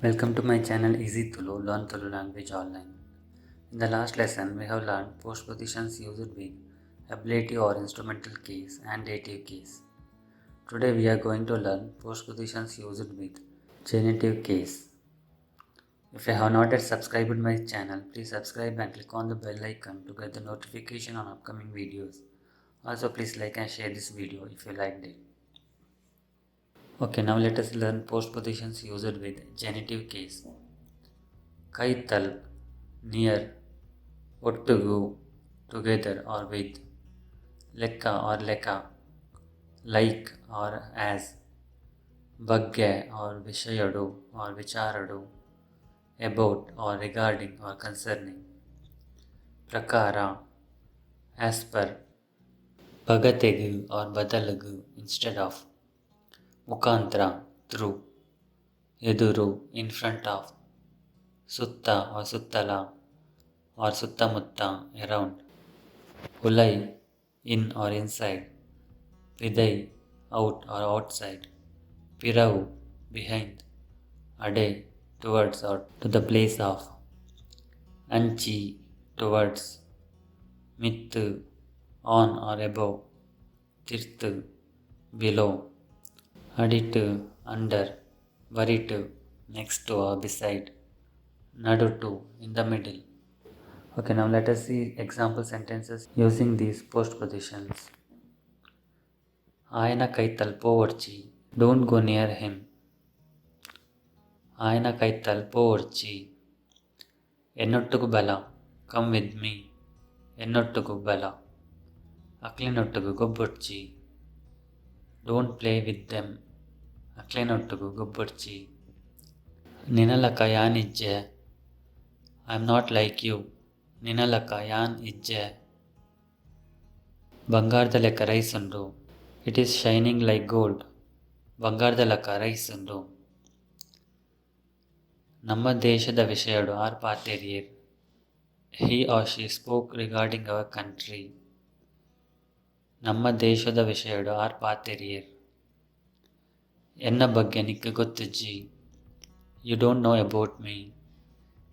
Welcome to my channel Easy Tulu, Learn Tulu Language Online. In the last lesson, we have learned postpositions used with ablative or instrumental case and dative case. Today we are going to learn postpositions used with genitive case. If you have not yet subscribed my channel, please subscribe and click on the bell icon to get the notification on upcoming videos. Also, please like and share this video if you liked it. Okay, now let us learn postpositions used with genitive case. Kaital, near, ಒಟ್ಟುಗು, together or with, ಲೆಕ್ಕ or ಲೆಕ್ಕ, like or as, ಬಗ್ಗೆ or ವಿಷಯಡು or ವಿಚಾರಡು, about or regarding or concerning, ಪ್ರಕಾರ, as per, ಬಗತೆಗು or ಬದಲಗು instead of, ಮುಖಾಂತರ through, ಎದುರು in front of, ಸುತ್ತ or ಸುತ್ತಲ or ಸುತ್ತಮುತ್ತ around, ಉಲೈ in or inside, ವಿದೈ out or outside, ಪಿರವು behind, ಅಡೆ towards or to the place of, ಅಂಚಿ towards, ಮಿತ್ತು on or above, ತಿರ್ತು below, ಅಡಿಟ್ಟು under, ಬರಿಟು next to or beside, ನಡುಟು in the middle. Okay, now let us see example sentences using these postpositions. ఆయన కై తల్పోవర్చి, don't go near him. ఆయన కై తల్పోవర్చి, ఎన్నొట్టుకు బల, come with me. ఎన్నొట్టుకు బల, అక్లినొట్టుకు గొబ్బొచ్చి, don't play with them. అక్లినొట్టుకు గొబ్బొచ్చి, నినలక యానిజ్జೆ, I am not like you. ನಿನಲಕ ಯಾನ್ ಇಜ್ಜೆ, ಬಂಗಾರದ ಲೆಕ್ಕ ರೈಸ್ ಉಂಡು, it is shining like gold. ಬಂಗಾರದ ಲೆಕ್ಕ ರೈಸ್ ಉಂಡು. ನಮ್ಮ ದೇಶದ ವಿಷಯಡು R ಪಾತೆರಿಯರ್, he or she spoke regarding our country. ನಮ್ಮ ದೇಶದ ವಿಷಯಡು ಆರ್ ಪಾತೆರಿಯರ್. ಎನ್ನ ಬಗ್ಗೆ ನಿಕ್ಕ ಗೊತ್ತಜ್ಜಿ, you don't know about me.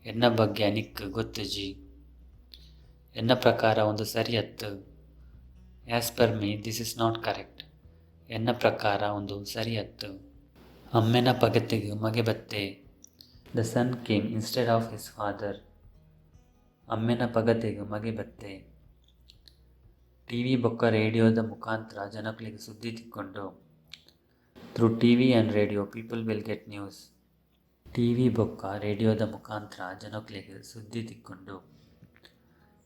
ಎನ್ನ ಬಗ್ಗೆ ನಿಕ್ಕ ಗೊತ್ತಜ್ಜಿ. ಎನ್ನ ಪ್ರಕಾರ ಒಂದು ಸರಿಯತ್ತು, as per me this is not correct. ಎನ್ನ ಪ್ರಕಾರ ಒಂದು ಸರಿಯತ್ತು. ಅಮ್ಮೆನ ಪಗತಿಗೆ ಮಗೆ ಬತ್ತೆ, the son came instead of his father. ಅಮ್ಮೆನ ಪಗತಿಗೆ ಮಗೆ ಬತ್ತೆ. ಟಿ ವಿ ಬೊಕ್ಕ ರೇಡಿಯೋದ ಮುಖಾಂತರ ಜನಗಳಿಗೆ ಸುದ್ದಿ ತಿಕ್ಕೊಂಡು, through T V and radio people will get news. T V ಬೊಕ್ಕ ರೇಡಿಯೋದ ಮುಖಾಂತರ ಜನಗಳಿಗೆ ಸುದ್ದಿ ತಿಕ್ಕೊಂಡು,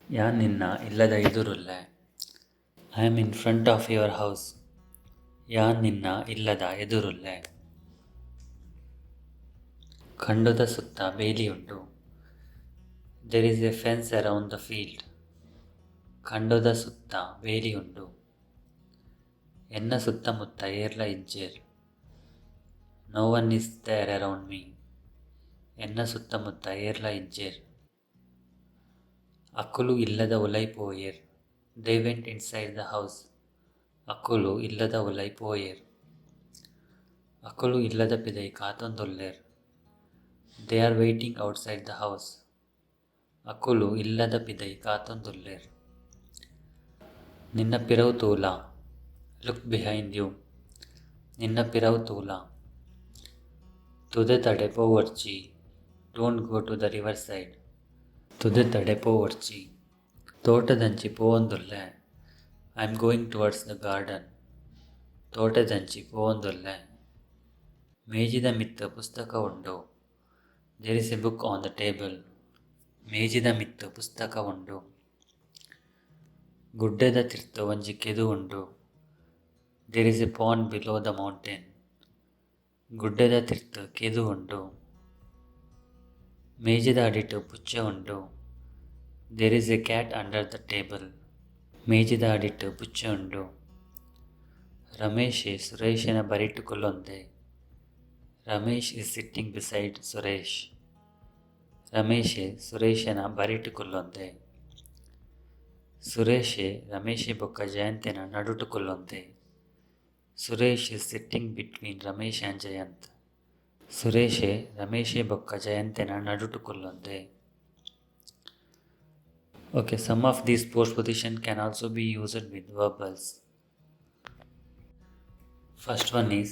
ಯಾನ್ ನಿನ್ನ ಇಲ್ಲದ ಎದುರುಲ್ಲೆ, I am in front of your house. ಯಾನ್ ನಿನ್ನ ಇಲ್ಲದ ಎದುರುಲ್ಲೆ. ಖಂಡದ ಸುತ್ತ ಬೇಲಿಯುಂಟು, there is a fence around the field. ಖಂಡದ ಸುತ್ತ ಬೇಲಿಯುಂಟು. ಎನ್ನ ಸುತ್ತಮುತ್ತ ಏರ್ಲ ಇಜ್ಜೇರ್, no one is there around me. ಎನ್ನ ಸುತ್ತಮುತ್ತ ಏರ್ಲ ಇಜ್ಜೇರ್. ಅಕ್ಕುಲು ಇಲ್ಲದ ಉಲೈ ಪೋಯೇರ್, they went inside the house. ಅಕ್ಕುಲು ಇಲ್ಲದ ಉಲೈ ಪೋಯೇರ್. ಅಕ್ಕುಲು ಇಲ್ಲದ ಪಿದೈ ಕಾತೊಂದೊಲ್ಲೇರ್, they are waiting outside the house. ಅಕ್ಕುಲು ಇಲ್ಲದ ಪಿದೈ ಕಾತೊಂದೊಲ್ಲೇರ್. ನಿನ್ನ ಪಿರವು ತೂಲ, ಲುಕ್ ಬಿಹೈಂಡ್ ಯು. ನಿನ್ನ ಪಿರವು ತೂಲ. ತುದೆ ತಡೆ ಪೋವರ್ಚಿ, don't go to the river side. ತುದೆ ತಡೆ ಪೋವರ್ಚಿ, ತೋಟದಂಚಿ ಪೋವೊಂದುಲ್ಲೆ, I am going towards the garden. ತೋಟದಂಚಿ ಪೋವೊಂದುಲ್ಲೆ. ಮೇಜಿದ ಮಿತ್ತ ಪುಸ್ತಕ ಉಂಡು, there is a book on the table. ಮೇಜಿದ ಮಿತ್ತ ಪುಸ್ತಕ ಉಂಡು. ಗುಡ್ಡದ ತಿರ್ತ ಒಂಜಿ ಕೆದು ಉಂಡು, there is a pond below the mountain. ಗುಡ್ಡದ ತಿರ್ತ ಕೆದು ಉಂಡು. ಮೇಜಿದ ಅಡಿಟು ಪುಚ್ಚ ಉಂಡು, there is a cat under the table. ಮೇಜಿದ ಅಡಿಟು ಪುಚ್ಚ ಉಂಡು. ರಮೇಶೆ ಸುರೇಶನ ಬರಿಟು ಕೊಲ್ಲೊಂದೆ, Ramesh is sitting beside Suresh. ರಮೇಶೆ ಸುರೇಶನ ಬರಿಟು ಕೊಲ್ಲೊಂದೆ. ಸುರೇಶೆ ರಮೇಶೆ ಬೊಕ್ಕ ಜಯಂತಿನ ನಡುಟು ಕೊಲ್ಲೊಂದೆ. Suresh is sitting between Ramesh and Jayant. ಸುರೇಶೆ ರಮೇಶೆ ಬೊಕ್ಕ ಜಯಂತೆನ ನಡುಟುಕುಲ್ಲೊಂದೆ. Okay, some of these postposition can also be used with verbals. First one is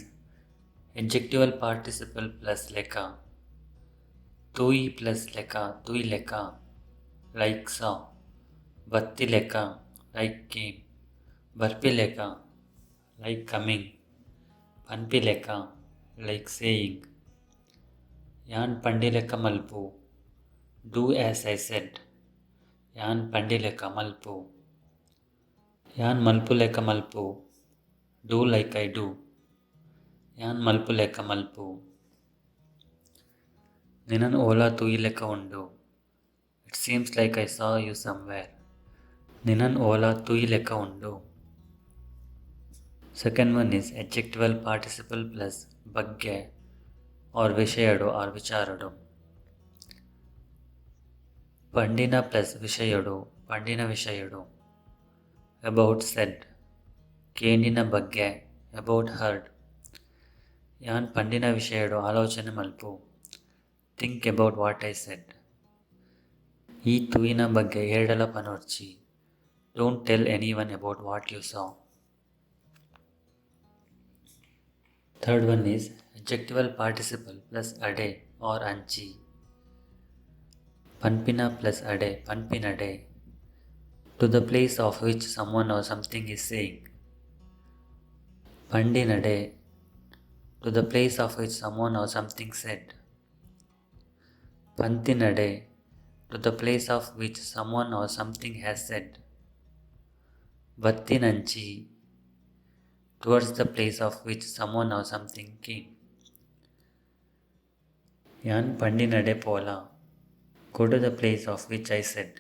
adjectival participle plus leka. Tui plus leka, tui leka, like saw. Batti leka, like came. Barpi leka, like coming. Panpi leka, like saying. Yan pandi leka malpu, do as I said. Yan pandi leka malpu. Yan malpu leka malpu, do like I do. Yan malpu leka malpu. Ninan ola tuyi leka undu. It seems like I saw you somewhere. Ninan ola tuyi leka undu. Second one is adjectival participle plus bagge or vishayadu or vicharadu. Pandina plus vishayadu, pandina vishayadu. About said. Kendina bagge, about heard. Yan pandina vishayadu alochane malpu. Think about what I said. ಈ ತುಯಿನ ಬಗ್ಗೆ ಹೇಳಲ ಪನೋರ್ಚಿ. Don't tell anyone about what you saw. Third one is adjectival participle plus ade or anchi. Panpina plus ade, panpinade. To the place of which someone or something is saying. Pandinade. To the place of which someone or something said. Pantinade. To the place of which someone or something has said. Battinanchi. Towards the place of which someone or something came. Yan pandinade pola. Go to the place of which I said.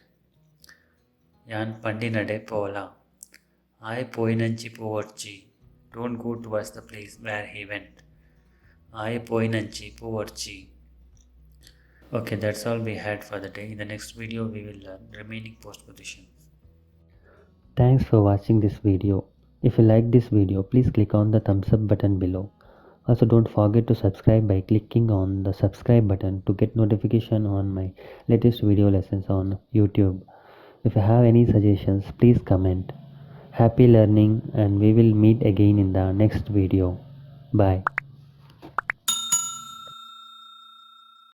Yan pandinade pola. I poinanchi povarchi. Don't go towards the place where he went. I poinanchi povarchi. Okay, that's all we had for the day. In the next video, we will learn remaining postpositions. Thanks for watching this video. If you like this video, please click on the thumbs up button below. Also, don't forget to subscribe by clicking on the subscribe button to get notification on my latest video lessons on YouTube. If you have any suggestions, please comment. Happy learning, and we will meet again in the next video. Bye.